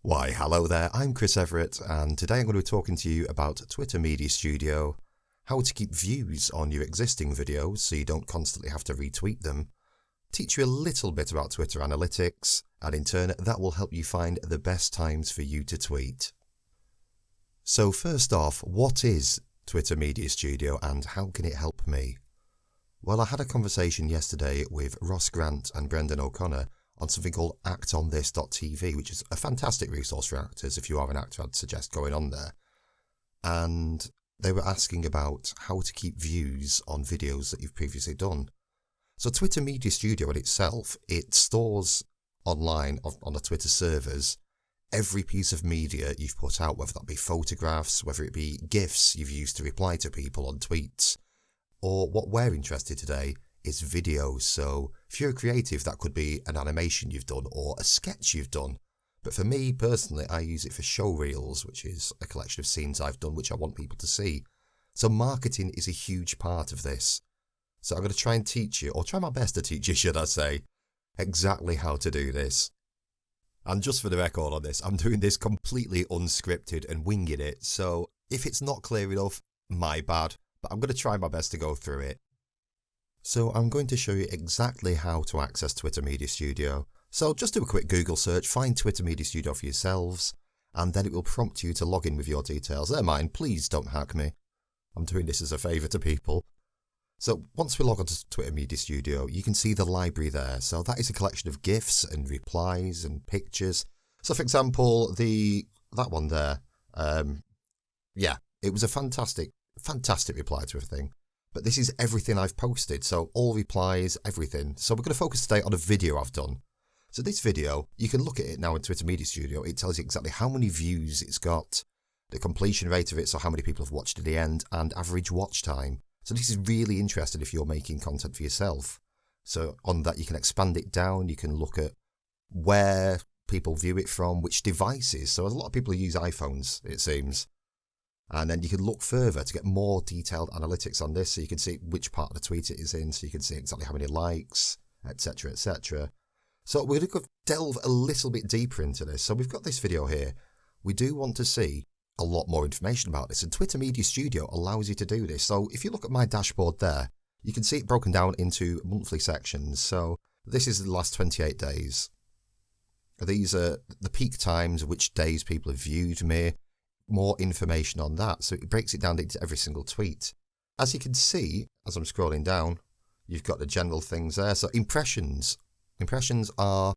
Why, hello there, I'm Chris Everett, and today I'm going to be talking to you about Twitter Media Studio, how to keep views on your existing videos so you don't constantly have to retweet them, teach you a little bit about Twitter analytics, and in turn that will help you find the best times for you to tweet. So first off, what is Twitter Media Studio and how can it help me? Well, I had a conversation yesterday with Ross Grant and Brendan O'Connor on something called actonthis.tv, which is a fantastic resource for actors. If you are an actor, I'd suggest going on there. And they were asking about how to keep views on videos that you've previously done. So Twitter Media Studio in itself, it stores online on the Twitter servers every piece of media you've put out, whether that be photographs, whether it be GIFs you've used to reply to people on tweets, or what we're interested today is videos. So if you're a creative, that could be an animation you've done or a sketch you've done. But for me personally, I use it for show reels, which is a collection of scenes I've done which I want people to see. So marketing is a huge part of this. So I'm going to try and teach you, or try my best to teach you, should I say, exactly how to do this. And just for the record on this, I'm doing this completely unscripted and winging it. So if it's not clear enough, my bad. But I'm going to try my best to go through it. So I'm going to show you exactly how to access Twitter Media Studio. So just do a quick Google search, find Twitter Media Studio for yourselves, and then it will prompt you to log in with your details. They're mine, please don't hack me. I'm doing this as a favour to people. So once we log on to Twitter Media Studio, you can see the library there. So that is a collection of GIFs and replies and pictures. So for example, that one there, it was a fantastic reply to a thing. But this is everything I've posted, so all replies, everything. So we're going to focus today on a video I've done. So this video, you can look at it now in Twitter Media Studio. It tells you exactly how many views it's got, the completion rate of it, so how many people have watched to the end, and average watch time. So this is really interesting if you're making content for yourself. So on that, you can expand it down. You can look at where people view it from, which devices. So a lot of people use iPhones, it seems. And then you can look further to get more detailed analytics on this, so you can see which part of the tweet it is in, so you can see exactly how many likes, etc, etc. So we're going to delve a little bit deeper into this. So we've got this video here. We do want to see a lot more information about this, and Twitter Media Studio allows you to do this. So if you look at my dashboard there, you can see it broken down into monthly sections. So this is the last 28 days. These are the peak times, which days people have viewed me. More information on that, so it breaks it down into every single tweet. As you can see, as I'm scrolling down, you've got the general things there. So impressions are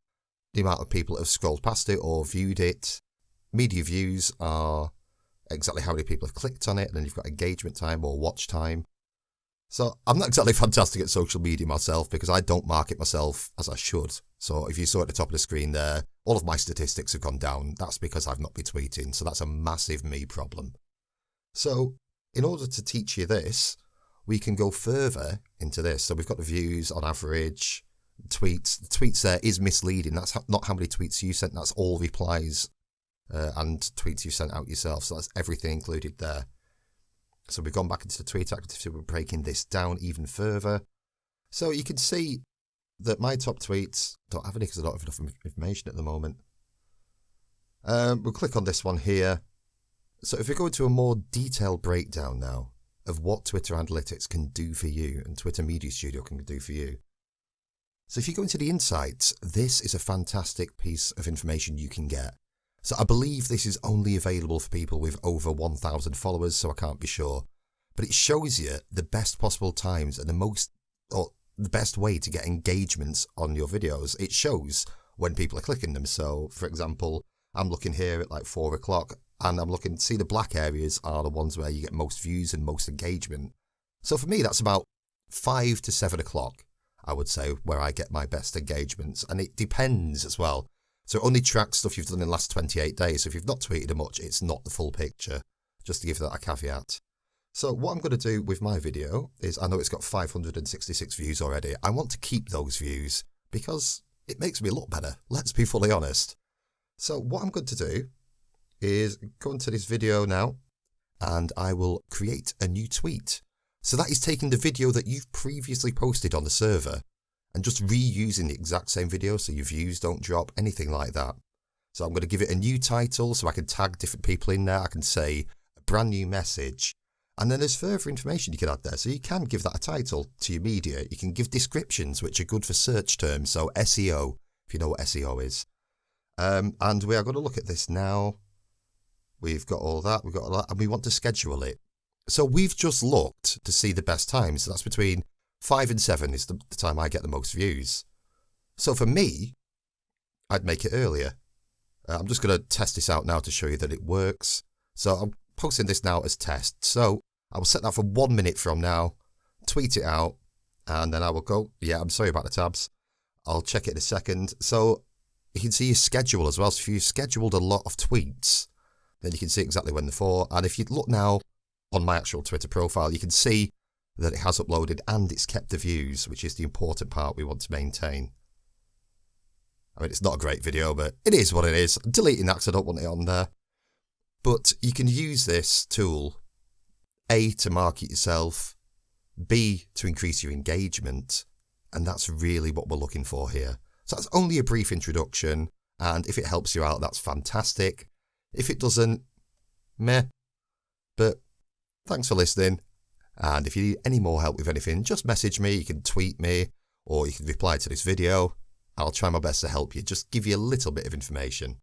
the amount of people that have scrolled past it or viewed it. Media views are exactly how many people have clicked on it, and then you've got engagement time or watch time. So I'm not exactly fantastic at social media myself because I don't market myself as I should. So if you saw at the top of the screen there, all of my statistics have gone down. That's because I've not been tweeting. So that's a massive me problem. So in order to teach you this, we can go further into this. So we've got the views on average, tweets. The tweets there is misleading. That's not how many tweets you sent. That's all replies and tweets you sent out yourself. So that's everything included there. So we've gone back into the tweet activity. We're breaking this down even further. So you can see that my top tweets don't have any because I don't have enough information at the moment. We'll click on this one here. So if we go into a more detailed breakdown now of what Twitter Analytics can do for you and Twitter Media Studio can do for you. So if you go into the insights, this is a fantastic piece of information you can get. So I believe this is only available for people with over 1,000 followers, so I can't be sure. But it shows you the best possible times and the best way to get engagements on your videos. It shows when people are clicking them. So, for example, I'm looking here at like 4 o'clock and I'm looking to see the black areas are the ones where you get most views and most engagement. So for me, that's about 5 to 7 o'clock, I would say, where I get my best engagements. And it depends as well. So it only tracks stuff you've done in the last 28 days. So if you've not tweeted much, it's not the full picture, just to give that a caveat. So what I'm going to do with my video is, I know it's got 566 views already. I want to keep those views because it makes me look better. Let's be fully honest. So what I'm going to do is go into this video now and I will create a new tweet. So that is taking the video that you've previously posted on the server and just reusing the exact same video so your views don't drop, anything like that. So I'm going to give it a new title so I can tag different people in there. I can say a brand new message. And then there's further information you can add there. So you can give that a title to your media. You can give descriptions, which are good for search terms. So SEO, if you know what SEO is. And we are going to look at this now. We've got all that. We've got all that. And we want to schedule it. So we've just looked to see the best times. So that's between 5 and 7 is the time I get the most views. So for me, I'd make it earlier. I'm just going to test this out now to show you that it works. So I'm posting this now as test. So I will set that for 1 minute from now, tweet it out, and then I will go. Yeah, I'm sorry about the tabs. I'll check it in a second. So you can see your schedule as well. So if you scheduled a lot of tweets, then you can see exactly when they're for. And if you look now on my actual Twitter profile, you can see that it has uploaded and it's kept the views, which is the important part we want to maintain. I mean, it's not a great video, but it is what it is. I'm deleting that because I don't want it on there. But you can use this tool, A, to market yourself, B, to increase your engagement, and that's really what we're looking for here. So that's only a brief introduction, and if it helps you out, that's fantastic. If it doesn't, meh. But thanks for listening, and if you need any more help with anything, just message me, you can tweet me, or you can reply to this video. I'll try my best to help you, just give you a little bit of information.